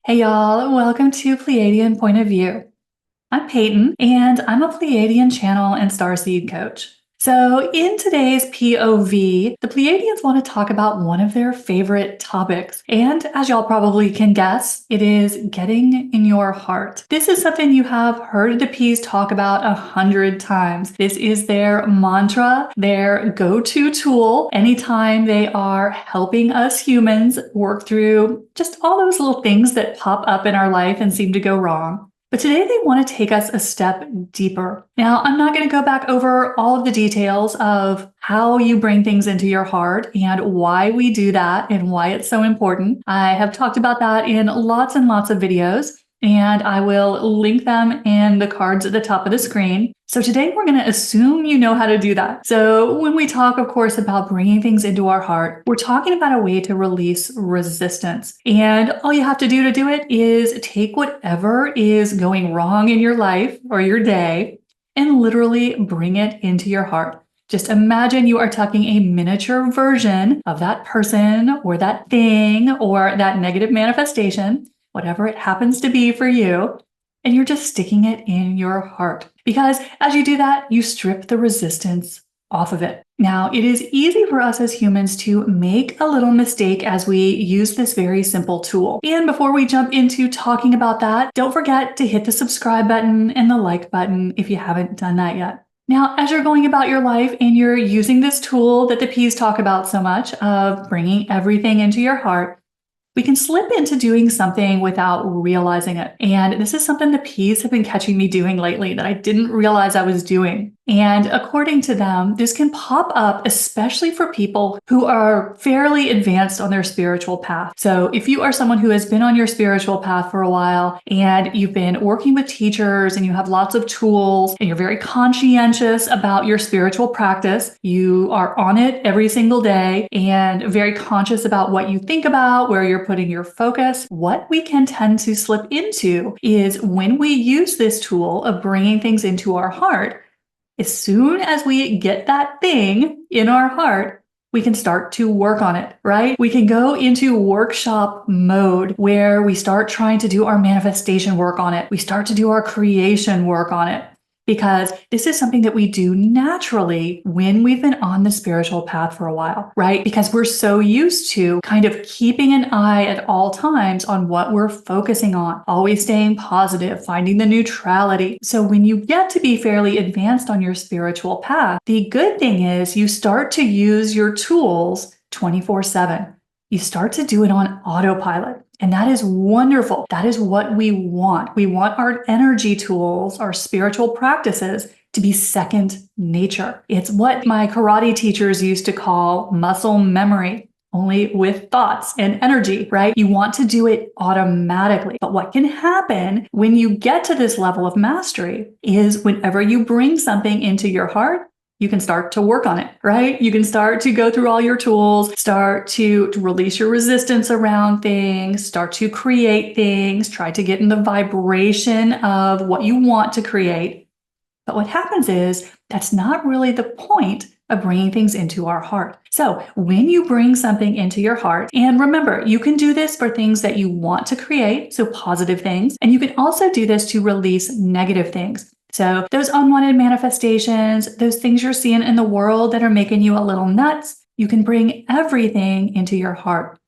Hey y'all, welcome to Pleiadian Point of View. I'm Peyton, and I'm a Pleiadian channel and starseed coach. So in today's POV, the Pleiadians want to talk about one of their favorite topics. And as y'all probably can guess, it is getting in your heart. This is something you have heard the Ps talk about 100 times. This is their mantra, their go-to tool anytime they are helping us humans work through just all those little things that pop up in our life and seem to go wrong. But today they want to take us a step deeper. Now, I'm not going to go back over all of the details of how you bring things into your heart and why we do that and why it's so important. I have talked about that in lots and lots of videos, and I will link them in the cards at the top of the screen. So today we're going to assume you know how to do that. So when we talk, of course, about bringing things into our heart, we're talking about a way to release resistance. And all you have to do it is take whatever is going wrong in your life or your day and literally bring it into your heart. Just imagine you are tucking a miniature version of that person or that thing or that negative manifestation, whatever it happens to be for you, and you're just sticking it in your heart. Because as you do that, you strip the resistance off of it. Now, it is easy for us as humans to make a little mistake as we use this very simple tool. And before we jump into talking about that, don't forget to hit the subscribe button and the like button if you haven't done that yet. Now, as you're going about your life and you're using this tool that the Ps talk about so much of bringing everything into your heart, we can slip into doing something without realizing it. And this is something the Ps have been catching me doing lately that I didn't realize I was doing. And according to them, this can pop up especially for people who are fairly advanced on their spiritual path. So if you are someone who has been on your spiritual path for a while and you've been working with teachers and you have lots of tools and you're very conscientious about your spiritual practice, you are on it every single day and very conscious about what you think about, where you're putting your focus, what we can tend to slip into is when we use this tool of bringing things into our heart, as soon as we get that thing in our heart, we can start to work on it, right? We can go into workshop mode where we start trying to do our manifestation work on it. We start to do our creation work on it. Because this is something that we do naturally when we've been on the spiritual path for a while, right? Because we're so used to kind of keeping an eye at all times on what we're focusing on, always staying positive, finding the neutrality. So when you get to be fairly advanced on your spiritual path, the good thing is you start to use your tools 24/7. You start to do it on autopilot. And that is wonderful. That is what we want. We want our energy tools, our spiritual practices to be second nature. It's what my karate teachers used to call muscle memory, only with thoughts and energy, right? You want to do it automatically. But what can happen when you get to this level of mastery is whenever you bring something into your heart, you can start to work on it, right? You can start to go through all your tools, start to release your resistance around things, start to create things, try to get in the vibration of what you want to create. But what happens is that's not really the point of bringing things into our heart. So when you bring something into your heart, and remember, you can do this for things that you want to create, so positive things, and you can also do this to release negative things. So those unwanted manifestations, those things you're seeing in the world that are making you a little nuts, you can bring everything into your heart.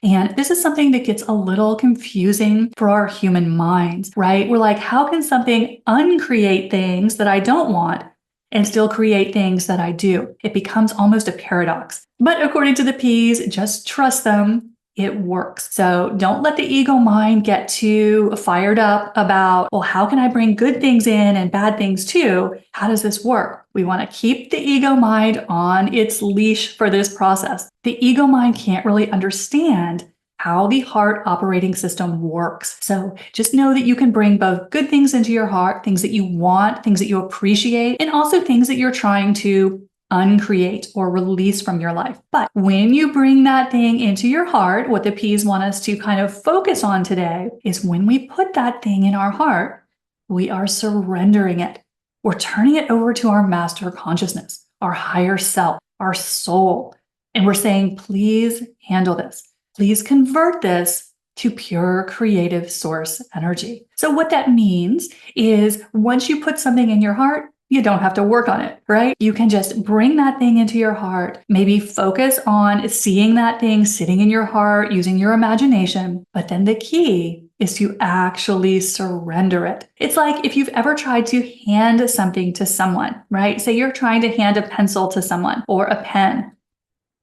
And this is something that gets a little confusing for our human minds, right? We're like, how can something uncreate things that I don't want and still create things that I do? It becomes almost a paradox. But according to the Ps, just trust them. It works. So don't let the ego mind get too fired up about, well, how can I bring good things in and bad things too? How does this work? We want to keep the ego mind on its leash for this process. The ego mind can't really understand how the heart operating system works. So just know that you can bring both good things into your heart, things that you want, things that you appreciate, and also things that you're trying to uncreate or release from your life. But when you bring that thing into your heart, what the Ps want us to kind of focus on today is when we put that thing in our heart, we are surrendering it. We're turning it over to our master consciousness, our higher self, our soul. And we're saying, please handle this. Please convert this to pure creative source energy. So what that means is once you put something in your heart, you don't have to work on it, right? You can just bring that thing into your heart, maybe focus on seeing that thing sitting in your heart, using your imagination. But then the key is to actually surrender it. It's like if you've ever tried to hand something to someone, right? Say you're trying to hand a pencil to someone or a pen.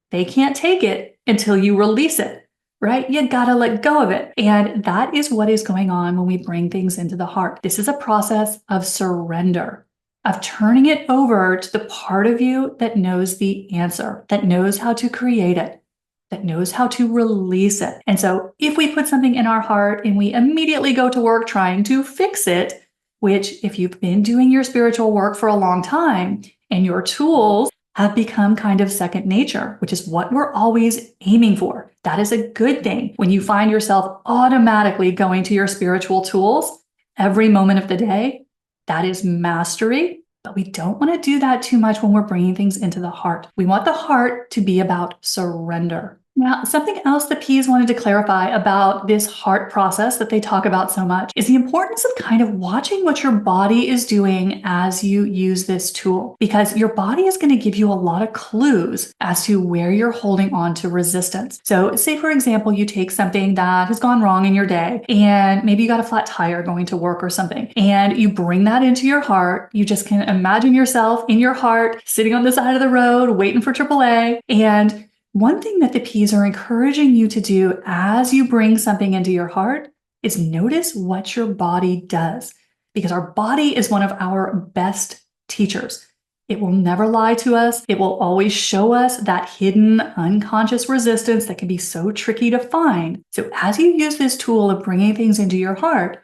They can't take it until you release it, right? You gotta let go of it. And that is what is going on when we bring things into the heart. This is a process of surrender, of turning it over to the part of you that knows the answer, that knows how to create it, that knows how to release it. And so if we put something in our heart and we immediately go to work trying to fix it, which if you've been doing your spiritual work for a long time and your tools have become kind of second nature, which is what we're always aiming for. That is a good thing. When you find yourself automatically going to your spiritual tools every moment of the day, that is mastery. But we don't want to do that too much when we're bringing things into the heart. We want the heart to be about surrender. Now, something else the P's wanted to clarify about this heart process that they talk about so much is the importance of kind of watching what your body is doing as you use this tool, because your body is going to give you a lot of clues as to where you're holding on to resistance. So say, for example, you take something that has gone wrong in your day and maybe you got a flat tire going to work or something, and you bring that into your heart. You just can imagine yourself in your heart sitting on the side of the road waiting for AAA. And one thing that the P's are encouraging you to do as you bring something into your heart is notice what your body does, because our body is one of our best teachers. It will never lie to us. It will always show us that hidden unconscious resistance that can be so tricky to find. So as you use this tool of bringing things into your heart,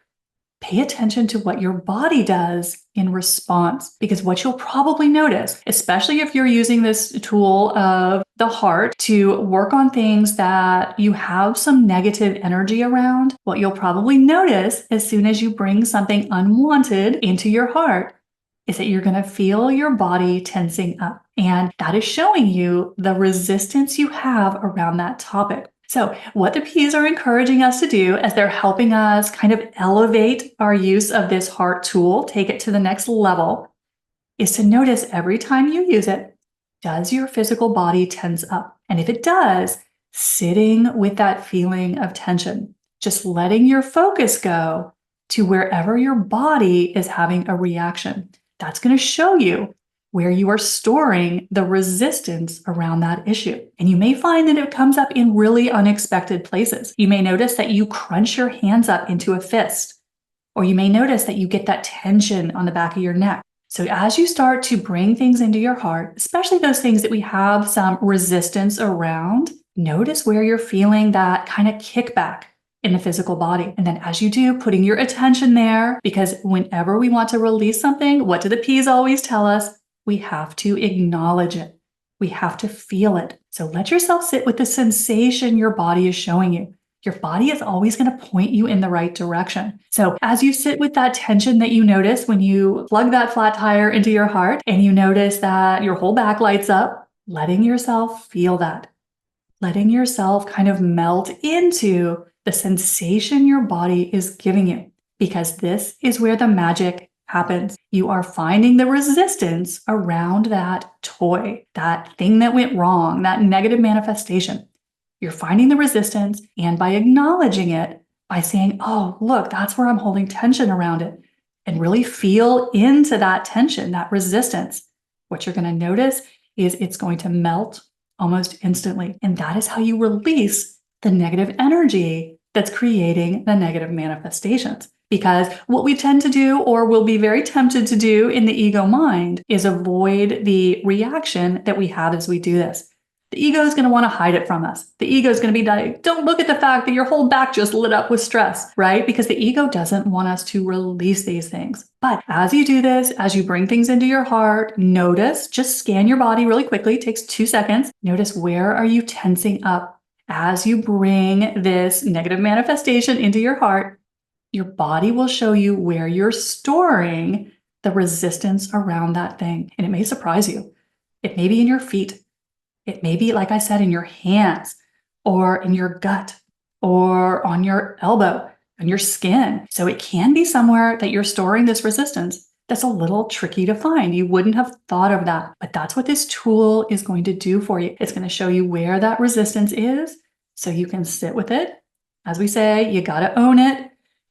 pay attention to what your body does in response, because what you'll probably notice, especially if you're using this tool of the heart to work on things that you have some negative energy around, what you'll probably notice as soon as you bring something unwanted into your heart is that you're going to feel your body tensing up. And that is showing you the resistance you have around that topic. So what the P's are encouraging us to do as they're helping us kind of elevate our use of this heart tool, take it to the next level, is to notice every time you use it, does your physical body tense up? And if it does, sitting with that feeling of tension, just letting your focus go to wherever your body is having a reaction. That's going to show you where you are storing the resistance around that issue. And you may find that it comes up in really unexpected places. You may notice that you crunch your hands up into a fist, or you may notice that you get that tension on the back of your neck. So as you start to bring things into your heart, especially those things that we have some resistance around, notice where you're feeling that kind of kickback in the physical body. And then as you do, putting your attention there, because whenever we want to release something, what do the P's always tell us? We have to acknowledge it. We have to feel it. So let yourself sit with the sensation your body is showing you. Your body is always going to point you in the right direction. So as you sit with that tension that you notice when you plug that flat tire into your heart and you notice that your whole back lights up, letting yourself feel that, letting yourself kind of melt into the sensation your body is giving you, because this is where the magic happens. You are finding the resistance around that toy, that thing that went wrong, that negative manifestation. You're finding the resistance, and by acknowledging it, by saying, oh, look, that's where I'm holding tension around it, and really feel into that tension, that resistance, what you're going to notice is it's going to melt almost instantly. And that is how you release the negative energy that's creating the negative manifestations. Because what we tend to do, or will be very tempted to do in the ego mind, is avoid the reaction that we have as we do this. The ego is going to want to hide it from us. The ego is going to be like, don't look at the fact that your whole back just lit up with stress, right? Because the ego doesn't want us to release these things. But as you do this, as you bring things into your heart, notice, just scan your body really quickly. It takes 2 seconds. Notice, where are you tensing up as you bring this negative manifestation into your heart? Your body will show you where you're storing the resistance around that thing. And it may surprise you. It may be in your feet. It may be, like I said, in your hands, or in your gut, or on your elbow, on your skin. So it can be somewhere that you're storing this resistance that's a little tricky to find. You wouldn't have thought of that, but that's what this tool is going to do for you. It's going to show you where that resistance is so you can sit with it. As we say, you got to own it.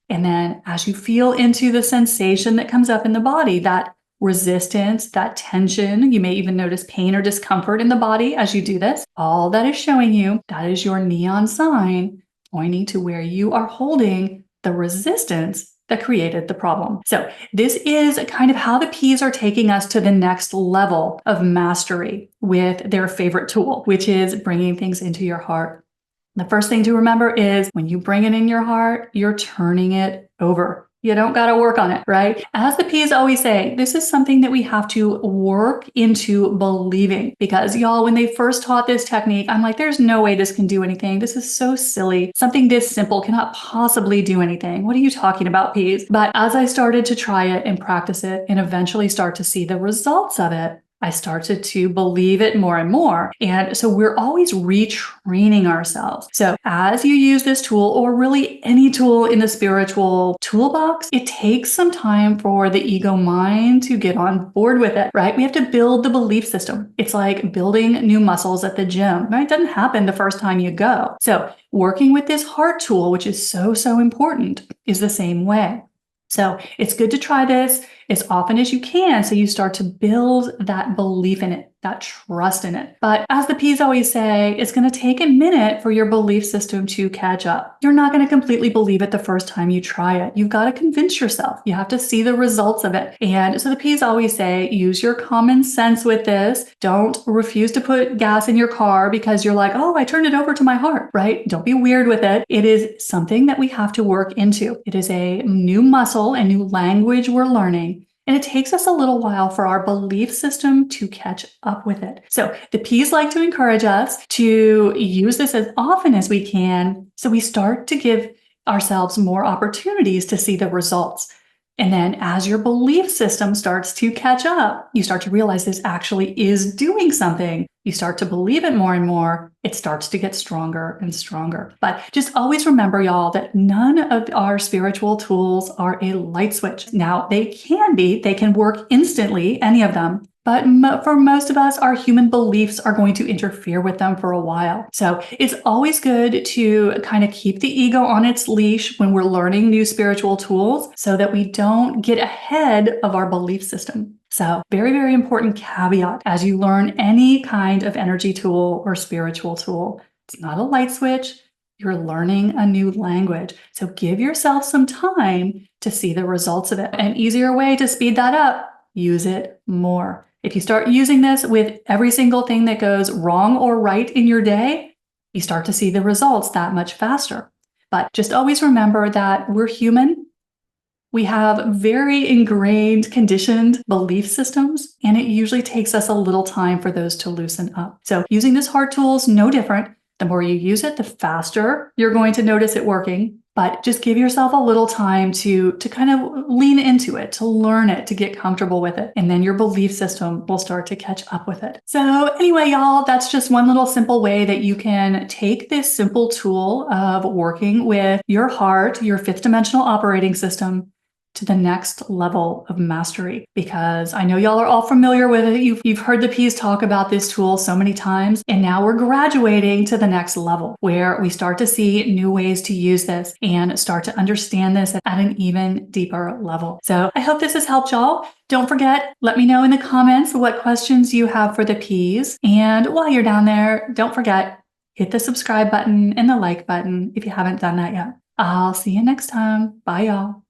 And then as you feel into the sensation that comes up in the body, that resistance, that tension, you may even notice pain or discomfort in the body as you do this. All that is showing you, that is your neon sign pointing to where you are holding the resistance that created the problem. So this is kind of how the P's are taking us to the next level of mastery with their favorite tool, which is bringing things into your heart. The first thing to remember is when you bring it in your heart, you're turning it over. You don't got to work on it, right? As the P's always say, this is something that we have to work into believing, because y'all, when they first taught this technique, I'm like, there's no way this can do anything. This is so silly. Something this simple cannot possibly do anything. What are you talking about, P's? But as I started to try it and practice it and eventually start to see the results of it, I started to believe it more and more. And so we're always retraining ourselves. So as you use this tool, or really any tool in the spiritual toolbox, it takes some time for the ego mind to get on board with it, right? We have to build the belief system. It's like building new muscles at the gym, right? It doesn't happen the first time you go. So working with this heart tool, which is so important, is the same way. So it's good to try this as often as you can so you start to build that belief in it, that trust in it. But as the P's always say, it's going to take a minute for your belief system to catch up. You're not going to completely believe it the first time you try it. You've got to convince yourself. You have to see the results of it. And so the P's always say, use your common sense with this. Don't refuse to put gas in your car because you're like, oh, I turned it over to my heart, right? Don't be weird with it. It is something that we have to work into. It is a new muscle, a new language we're learning. And it takes us a little while for our belief system to catch up with it. So the P's like to encourage us to use this as often as we can so we start to give ourselves more opportunities to see the results. And then as your belief system starts to catch up, you start to realize this actually is doing something. You start to believe it more and more. It starts to get stronger and stronger. But just always remember, y'all, that none of our spiritual tools are a light switch. Now, they can work instantly, any of them. But for most of us, our human beliefs are going to interfere with them for a while. So it's always good to kind of keep the ego on its leash when we're learning new spiritual tools so that we don't get ahead of our belief system. So very important caveat as you learn any kind of energy tool or spiritual tool. It's not a light switch. You're learning a new language. So give yourself some time to see the results of it. An easier way to speed that up, use it more. If you start using this with every single thing that goes wrong or right in your day, you start to see the results that much faster. But just always remember that we're human. We have very ingrained, conditioned belief systems, and it usually takes us a little time for those to loosen up. So using this heart tool is no different. The more you use it, the faster you're going to notice it working. But just give yourself a little time to kind of lean into it, to learn it, to get comfortable with it. And then your belief system will start to catch up with it. So anyway, y'all, that's just one little simple way that you can take this simple tool of working with your heart, your fifth dimensional operating system, to the next level of mastery, because I know y'all are all familiar with it. You've heard the P's talk about this tool so many times, and now we're graduating to the next level where we start to see new ways to use this and start to understand this at an even deeper level. So I hope this has helped y'all. Don't forget, let me know in the comments what questions you have for the P's. And while you're down there, don't forget, hit the subscribe button and the like button if you haven't done that yet. I'll see you next time. Bye, y'all.